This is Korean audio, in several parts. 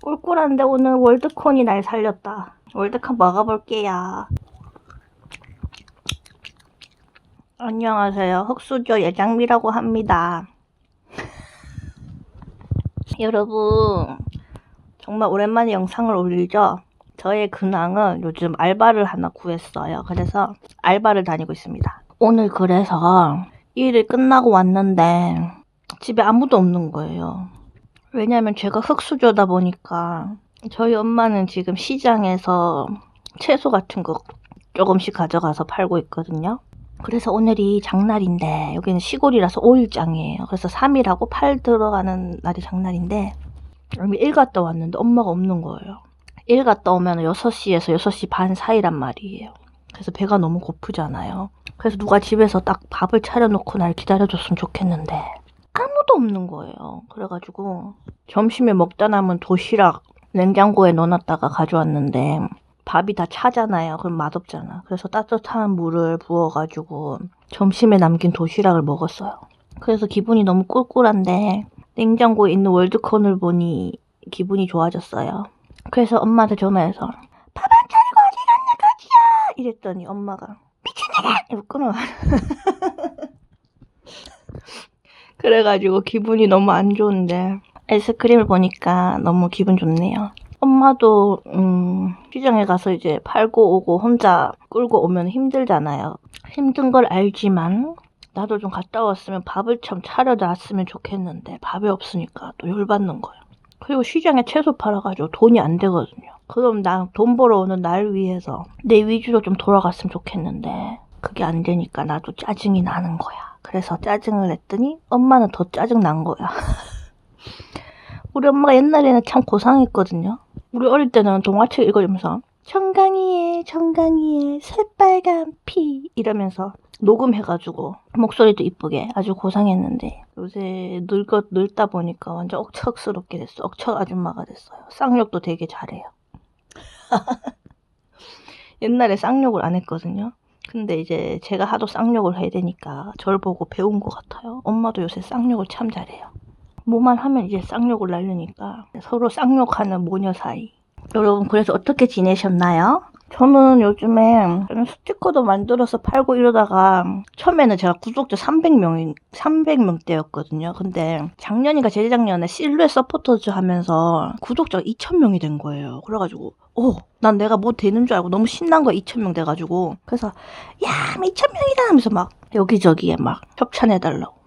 꿀꿀한데 오늘 월드콘이 날 살렸다. 월드컵 먹어볼게요. 안녕하세요. 흑수저 예장미라고 합니다. 여러분, 정말 오랜만에 영상을 올리죠? 저의 근황은 요즘 알바를 하나 구했어요. 그래서 알바를 다니고 있습니다. 오늘 그래서 일이 끝나고 왔는데 집에 아무도 없는 거예요. 왜냐면 제가 흑수저다 보니까 저희 엄마는 지금 시장에서 채소 같은 거 조금씩 가져가서 팔고 있거든요. 그래서 오늘이 장날인데 여기는 시골이라서 5일장이에요. 그래서 3일하고 8 들어가는 날이 장날인데 여기 일 갔다 왔는데 엄마가 없는 거예요. 일 갔다 오면 6시에서 6시 반 사이란 말이에요. 그래서 배가 너무 고프잖아요. 그래서 누가 집에서 딱 밥을 차려놓고 날 기다려줬으면 좋겠는데 아무도 없는 거예요. 그래가지고 점심에 먹다 남은 도시락 냉장고에 넣어놨다가 가져왔는데 밥이 다 차잖아요. 그럼 맛없잖아. 그래서 따뜻한 물을 부어가지고 점심에 남긴 도시락을 먹었어요. 그래서 기분이 너무 꿀꿀한데 냉장고에 있는 월드콘을 보니 기분이 좋아졌어요. 그래서 엄마한테 전화해서 밥 안 차리고 어디 갔냐 가지야 이랬더니 엄마가 미친년아 이러고 끊어. 그래가지고 기분이 너무 안 좋은데 아이스크림을 보니까 너무 기분 좋네요. 엄마도 시장에 가서 이제 팔고 오고 혼자 끌고 오면 힘들잖아요. 힘든 걸 알지만 나도 좀 갔다 왔으면 밥을 참 차려놨으면 좋겠는데 밥이 없으니까 또 열받는 거예요. 그리고 시장에 채소 팔아가지고 돈이 안 되거든요. 그럼 나 돈 벌어오는 날 위해서 내 위주로 좀 돌아갔으면 좋겠는데 그게 안 되니까 나도 짜증이 나는 거야. 그래서 짜증을 냈더니 엄마는 더 짜증 난 거야. 우리 엄마가 옛날에는 참 고상했거든요. 우리 어릴 때는 동화책 읽어주면서 정강이의 새빨간 피 이러면서 녹음해가지고 목소리도 이쁘게 아주 고상했는데 요새 늙다 보니까 완전 억척스럽게 됐어. 억척 아줌마가 됐어요. 쌍욕도 되게 잘해요. 옛날에 쌍욕을 안 했거든요. 근데 이제 제가 하도 쌍욕을 해야 되니까 저를 보고 배운 것 같아요. 엄마도 요새 쌍욕을 참 잘해요. 뭐만 하면 이제 쌍욕을 날리니까 서로 쌍욕하는 모녀 사이. 여러분 그래서 어떻게 지내셨나요? 저는 요즘에 스티커도 만들어서 팔고 이러다가 처음에는 제가 구독자 300명대였거든요. 근데 작년인가 재작년에 실루엣 서포터즈 하면서 구독자가 2,000명이 된 거예요. 그래가지고 난 내가 뭐 되는 줄 알고 너무 신난 거야. 2,000명 돼가지고. 그래서 야 2,000명이다 하면서 막 여기저기에 막 협찬해달라고.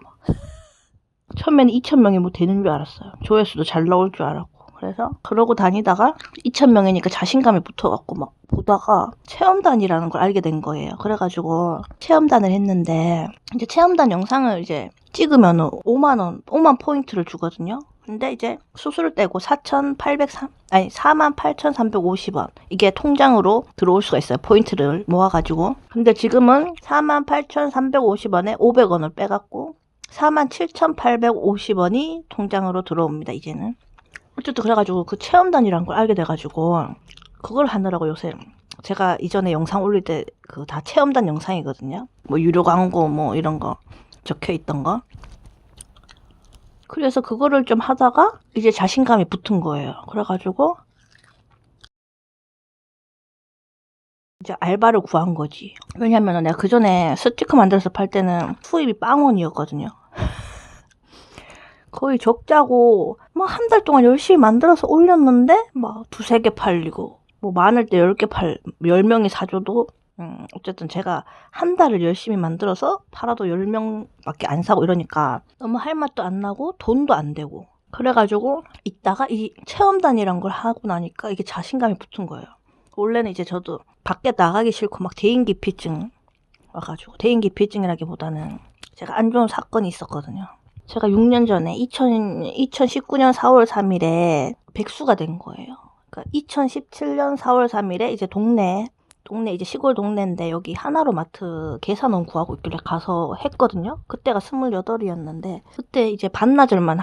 처음에는 2,000명이 뭐 되는 줄 알았어요. 조회수도 잘 나올 줄 알았고. 그래서 그러고 다니다가 2,000명이니까 자신감이 붙어갖고 막 보다가 체험단이라는 걸 알게 된 거예요. 그래가지고 체험단을 했는데 이제 체험단 영상을 이제 찍으면 5만 포인트를 주거든요. 근데 이제 수수료 떼고 48,350원 이게 통장으로 들어올 수가 있어요. 포인트를 모아가지고. 근데 지금은 48,350원에 500원을 빼갖고 47,850원이 통장으로 들어옵니다. 이제는. 어쨌든 그래가지고 그 체험단이란 걸 알게 돼가지고 그걸 하느라고 요새 제가 이전에 영상 올릴 때 그 다 체험단 영상이거든요. 뭐 유료 광고 뭐 이런 거 적혀 있던 거. 그래서 그거를 좀 하다가 이제 자신감이 붙은 거예요. 그래가지고 이제 알바를 구한 거지. 왜냐면 내가 그 전에 스티커 만들어서 팔 때는 수입이 빵원이었거든요. 거의 적자고 뭐 한 달 동안 열심히 만들어서 올렸는데 막 2-3개 팔리고 뭐 많을 때 10명이 사줘도 어쨌든 제가 한 달을 열심히 만들어서 팔아도 10명밖에 안 사고 이러니까 너무 할 맛도 안 나고 돈도 안 되고 그래가지고 있다가 이 체험단이란 걸 하고 나니까 이게 자신감이 붙은 거예요. 원래는 이제 저도 밖에 나가기 싫고 막 대인기피증 와가지고 대인기피증이라기보다는 제가 안 좋은 사건이 있었거든요. 제가 6년 전에 2019년 4월 3일에 백수가 된 거예요. 그러니까 2017년 4월 3일에 이제 동네 이제 시골 동네인데 여기 하나로마트 계산원 구하고 있길래 가서 했거든요. 그때가 28이었는데 그때 이제 반나절만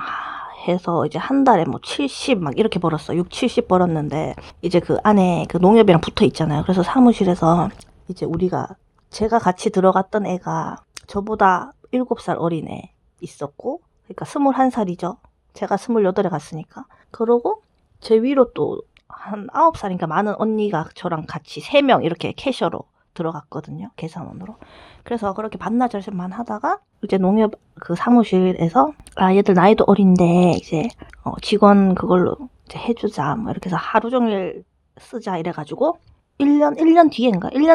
해서 이제 한 달에 뭐 70 막 이렇게 벌었어. 6, 70 벌었는데 이제 그 안에 그 농협이랑 붙어 있잖아요. 그래서 사무실에서 이제 제가 같이 들어갔던 애가 저보다 7살 어린 애 있었고, 그러니까 21살이죠. 제가 28에 갔으니까. 그러고 제 위로 또 한 9살인가 많은 언니가 저랑 같이 3명 이렇게 캐셔로 들어갔거든요. 계산원으로. 그래서 그렇게 반나절만 하다가 이제 농협 그 사무실에서 얘들 나이도 어린데 이제 직원 그걸로 이제 해주자 뭐 이렇게 해서 하루 종일 쓰자 이래가지고 1년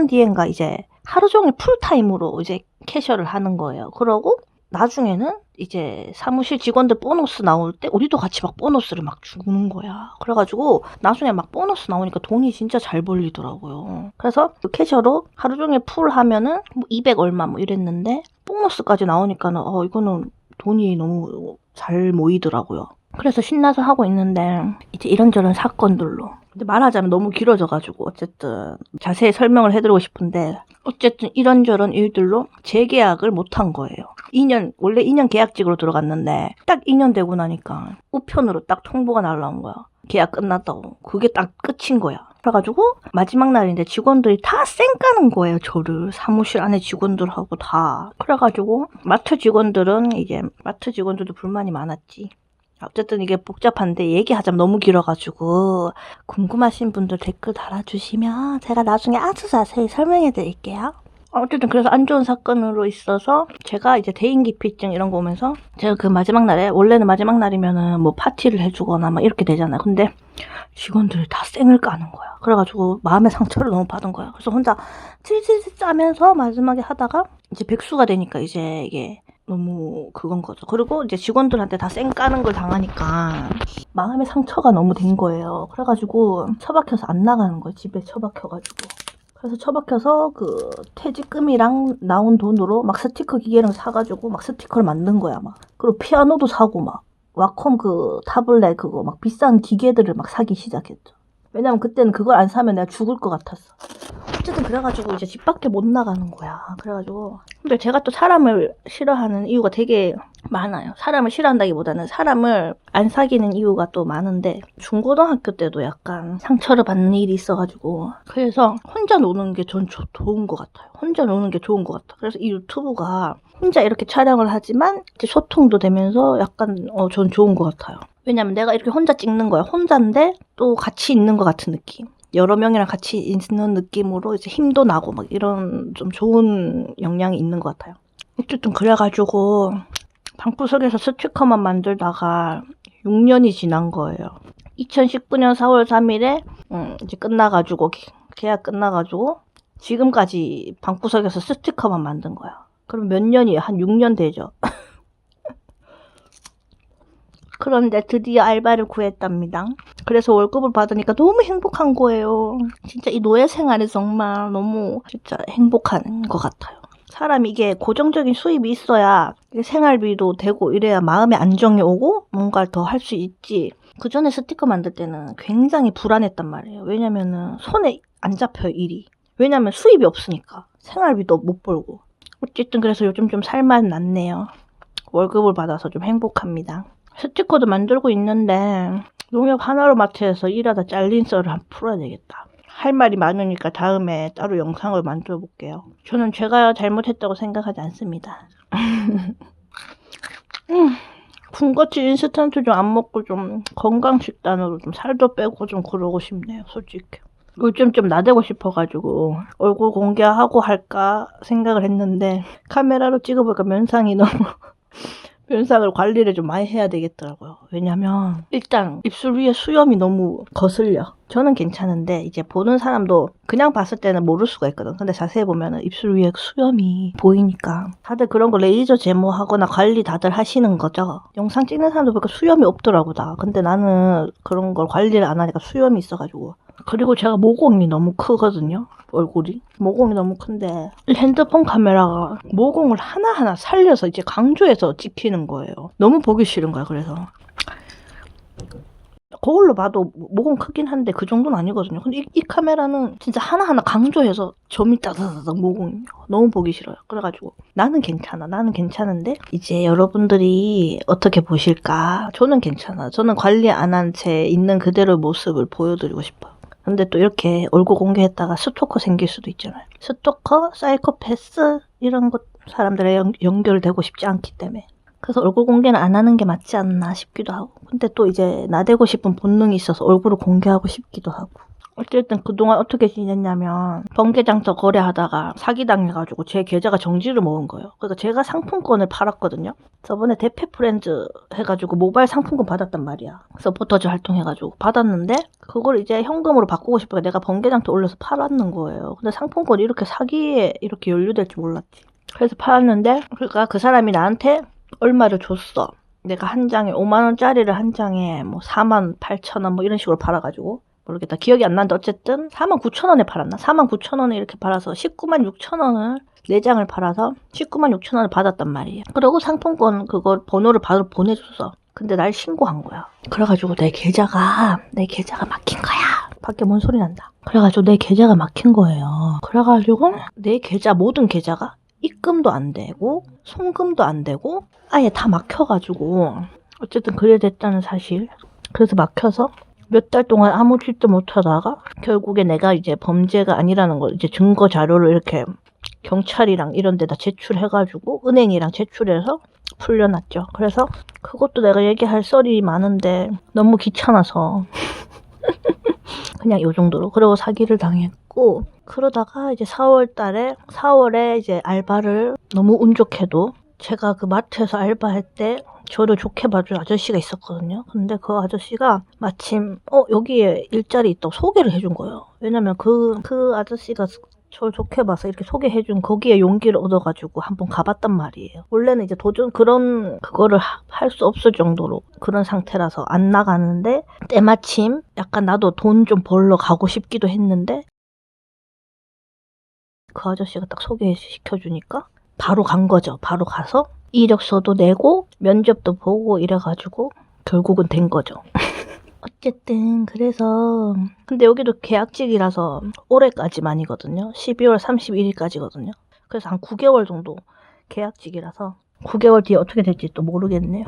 뒤엔가 이제 하루 종일 풀타임으로 이제 캐셔를 하는 거예요. 그러고 나중에는 이제 사무실 직원들 보너스 나올 때 우리도 같이 막 보너스를 막 주는 거야. 그래가지고 나중에 막 보너스 나오니까 돈이 진짜 잘 벌리더라고요. 그래서 그 캐셔로 하루 종일 풀 하면은 뭐 200 얼마 뭐 이랬는데 보너스까지 나오니까는 이거는 돈이 너무 잘 모이더라고요. 그래서 신나서 하고 있는데 이제 이런저런 사건들로 근데 말하자면 너무 길어져가지고 어쨌든 자세히 설명을 해드리고 싶은데 어쨌든 이런저런 일들로 재계약을 못한 거예요. 원래 2년 계약직으로 들어갔는데 딱 2년 되고 나니까 우편으로 딱 통보가 날라온 거야. 계약 끝났다고. 그게 딱 끝인 거야. 그래가지고 마지막 날인데 직원들이 다 쌩까는 거예요. 저를. 사무실 안에 직원들하고 다. 그래가지고 마트 직원들도 불만이 많았지. 어쨌든 이게 복잡한데 얘기하자면 너무 길어가지고 궁금하신 분들 댓글 달아주시면 제가 나중에 아주 자세히 설명해 드릴게요. 어쨌든 그래서 안 좋은 사건으로 있어서 제가 이제 대인기피증 이런 거 오면서 제가 그 마지막 날에 원래는 마지막 날이면은 뭐 파티를 해주거나 막 이렇게 되잖아요. 근데 직원들이 다 쌩을 까는 거야. 그래가지고 마음의 상처를 너무 받은 거야. 그래서 혼자 칠칠칠 짜면서 마지막에 하다가 이제 백수가 되니까 이제 이게 너무 그건 거죠. 그리고 이제 직원들한테 다 쌩 까는 걸 당하니까 마음의 상처가 너무 된 거예요. 그래가지고 처박혀서 안 나가는 거예요. 집에 처박혀가지고. 그래서 처박혀서 그 퇴직금이랑 나온 돈으로 막 스티커 기계를 사가지고 막 스티커를 만든 거야. 막. 그리고 피아노도 사고 막 와콤 그 타블렛 그거 막 비싼 기계들을 막 사기 시작했죠. 왜냐면 그때는 그걸 안 사면 내가 죽을 것 같았어. 어쨌든 그래가지고 이제 집 밖에 못 나가는 거야. 그래가지고 근데 제가 또 사람을 싫어하는 이유가 되게 많아요. 사람을 싫어한다기보다는 사람을 안 사귀는 이유가 또 많은데 중고등학교 때도 약간 상처를 받는 일이 있어가지고 그래서 혼자 노는 게 전 좋은 것 같아요. 혼자 노는 게 좋은 것 같아. 그래서 이 유튜브가 혼자 이렇게 촬영을 하지만 이제 소통도 되면서 약간 전 좋은 것 같아요. 왜냐면 내가 이렇게 혼자 찍는 거야. 혼자인데 또 같이 있는 것 같은 느낌. 여러 명이랑 같이 있는 느낌으로 이제 힘도 나고 막 이런 좀 좋은 영향이 있는 것 같아요. 어쨌든 그래가지고 방구석에서 스티커만 만들다가 6년이 지난 거예요. 2019년 4월 3일에 이제 끝나가지고 계약 끝나가지고 지금까지 방구석에서 스티커만 만든 거야. 그럼 몇 년이에요? 한 6년 되죠. 그런데 드디어 알바를 구했답니다. 그래서 월급을 받으니까 너무 행복한 거예요. 진짜 이 노예 생활이 정말 너무 진짜 행복한 것 같아요. 사람이 이게 고정적인 수입이 있어야 생활비도 되고 이래야 마음의 안정이 오고 뭔가를 더 할 수 있지. 그 전에 스티커 만들 때는 굉장히 불안했단 말이에요. 왜냐면은 손에 안 잡혀요, 일이. 왜냐면 수입이 없으니까. 생활비도 못 벌고. 어쨌든 그래서 요즘 좀 살만 났네요. 월급을 받아서 좀 행복합니다. 스티커도 만들고 있는데 농협 하나로마트에서 일하다 잘린 썰을 한번 풀어야 되겠다. 할 말이 많으니까 다음에 따로 영상을 만들어 볼게요. 저는 제가 잘못했다고 생각하지 않습니다. 군것질 인스턴트 좀 안 먹고 좀 건강식단으로 좀 살도 빼고 좀 그러고 싶네요. 솔직히. 요즘 좀 나대고 싶어가지고 얼굴 공개하고 할까 생각을 했는데 카메라로 찍어보니까 면상이 너무 면상을 관리를 좀 많이 해야 되겠더라고요. 왜냐면 일단 입술 위에 수염이 너무 거슬려. 저는 괜찮은데 이제 보는 사람도 그냥 봤을 때는 모를 수가 있거든. 근데 자세히 보면은 입술 위에 수염이 보이니까 다들 그런 거 레이저 제모하거나 관리 다들 하시는 거죠. 영상 찍는 사람도 보니까 수염이 없더라고 다. 근데 나는 그런 걸 관리를 안 하니까 수염이 있어가지고. 그리고 제가 모공이 너무 크거든요. 얼굴이 모공이 너무 큰데 핸드폰 카메라가 모공을 하나하나 살려서 이제 강조해서 찍히는 거예요. 너무 보기 싫은 거야. 그래서 거울로 봐도 모공 크긴 한데 그 정도는 아니거든요. 근데 이 카메라는 진짜 하나하나 강조해서 점이 따다다닥 모공이 너무 보기 싫어요. 그래가지고 나는 괜찮아. 나는 괜찮은데 이제 여러분들이 어떻게 보실까? 저는 괜찮아. 저는 관리 안 한 채 있는 그대로의 모습을 보여드리고 싶어요. 근데 또 이렇게 얼굴 공개했다가 스토커 생길 수도 있잖아요. 스토커, 사이코패스 이런 것 사람들에 연결되고 싶지 않기 때문에. 그래서 얼굴 공개는 안 하는 게 맞지 않나 싶기도 하고. 근데 또 이제 나대고 싶은 본능이 있어서 얼굴을 공개하고 싶기도 하고. 어쨌든 그동안 어떻게 지냈냐면 번개장터 거래하다가 사기당해가지고 제 계좌가 정지를 먹은 거예요. 그러니까 제가 상품권을 팔았거든요. 저번에 대패 프렌즈 해가지고 모바일 상품권 받았단 말이야. 서포터즈 활동해가지고 받았는데 그걸 이제 현금으로 바꾸고 싶어서 내가 번개장터 올려서 팔았는 거예요. 근데 상품권이 이렇게 사기에 이렇게 연루될 줄 몰랐지. 그래서 팔았는데 그러니까 그 사람이 나한테 얼마를 줬어. 내가 한 장에 5만원짜리를 한 장에 뭐 48,000원 뭐 이런 식으로 팔아가지고 모르겠다. 기억이 안 나는데 어쨌든 49,000원에 팔았나? 49,000원에 이렇게 팔아서 196,000원을 4장을 팔아서 196,000원을 받았단 말이에요. 그리고 상품권 그거 번호를 바로 보내줬어. 근데 날 신고한 거야. 그래가지고 내 계좌가 막힌 거야. 밖에 뭔 소리 난다. 그래가지고 내 계좌가 막힌 거예요. 그래가지고 내 계좌 모든 계좌가 입금도 안 되고 송금도 안 되고 아예 다 막혀가지고 어쨌든 그래 됐다는 사실. 그래서 막혀서 몇 달 동안 아무 짓도 못하다가 결국에 내가 이제 범죄가 아니라는 걸 이제 증거 자료를 이렇게 경찰이랑 이런 데다 제출해가지고 은행이랑 제출해서 풀려났죠. 그래서 그것도 내가 얘기할 썰이 많은데 너무 귀찮아서 그냥 요 정도로. 그리고 사기를 당했고 그러다가 이제 4월에 이제 알바를 너무 운 좋게도 제가 그 마트에서 알바할 때 저를 좋게 봐준 아저씨가 있었거든요. 근데 그 아저씨가 마침 여기에 일자리 있다고 소개를 해준 거예요. 왜냐면 그 아저씨가 저를 좋게 봐서 이렇게 소개해준 거기에 용기를 얻어가지고 한번 가봤단 말이에요. 원래는 이제 그거를 할 수 없을 정도로 그런 상태라서 안 나가는데 때마침 약간 나도 돈 좀 벌러 가고 싶기도 했는데 그 아저씨가 딱 소개시켜주니까 바로 간 거죠. 바로 가서 이력서도 내고 면접도 보고 이래가지고 결국은 된 거죠. 어쨌든 그래서 근데 여기도 계약직이라서 올해까지만이거든요. 12월 31일까지거든요. 그래서 한 9개월 정도 계약직이라서 9개월 뒤에 어떻게 될지 또 모르겠네요.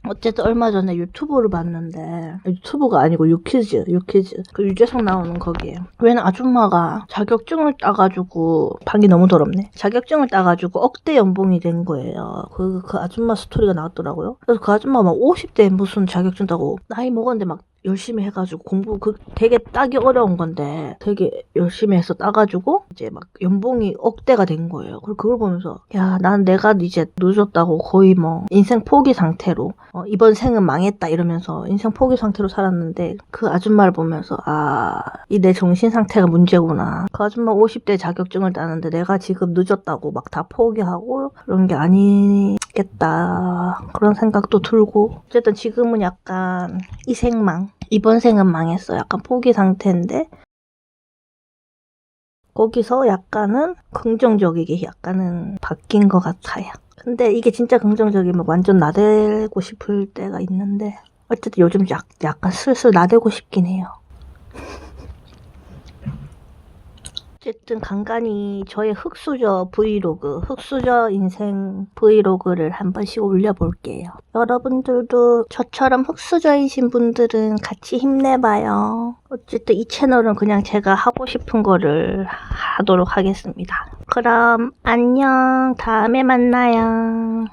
어쨌든 얼마 전에 유튜브를 봤는데 유튜브가 아니고 유퀴즈 그 유재석 나오는 거기에 왜냐면 아줌마가 자격증을 따가지고 방이 너무 더럽네. 자격증을 따가지고 억대 연봉이 된 거예요. 그 아줌마 스토리가 나왔더라고요. 그래서 그 아줌마 막 50대에 무슨 자격증 따고 나이 먹었는데 막 열심히 해가지고 공부 되게 따기 어려운 건데 되게 열심히 해서 따가지고 이제 막 연봉이 억대가 된 거예요. 그리고 그걸 보면서 야, 난 내가 이제 늦었다고 거의 뭐 인생 포기 상태로 이번 생은 망했다 이러면서 인생 포기 상태로 살았는데 그 아줌마를 보면서 이 내 정신 상태가 문제구나. 그 아줌마 50대 자격증을 따는데 내가 지금 늦었다고 막 다 포기하고 그런 게 아니겠다 그런 생각도 들고 어쨌든 지금은 약간 이번 생은 망했어. 약간 포기 상태인데 거기서 약간은 긍정적이게 약간은 바뀐 것 같아요. 근데 이게 진짜 긍정적이면 완전 나대고 싶을 때가 있는데 어쨌든 요즘 약간 슬슬 나대고 싶긴 해요. 어쨌든 간간히 저의 흑수저 인생 브이로그를 한 번씩 올려볼게요. 여러분들도 저처럼 흑수저이신 분들은 같이 힘내봐요. 어쨌든 이 채널은 그냥 제가 하고 싶은 거를 하도록 하겠습니다. 그럼 안녕. 다음에 만나요.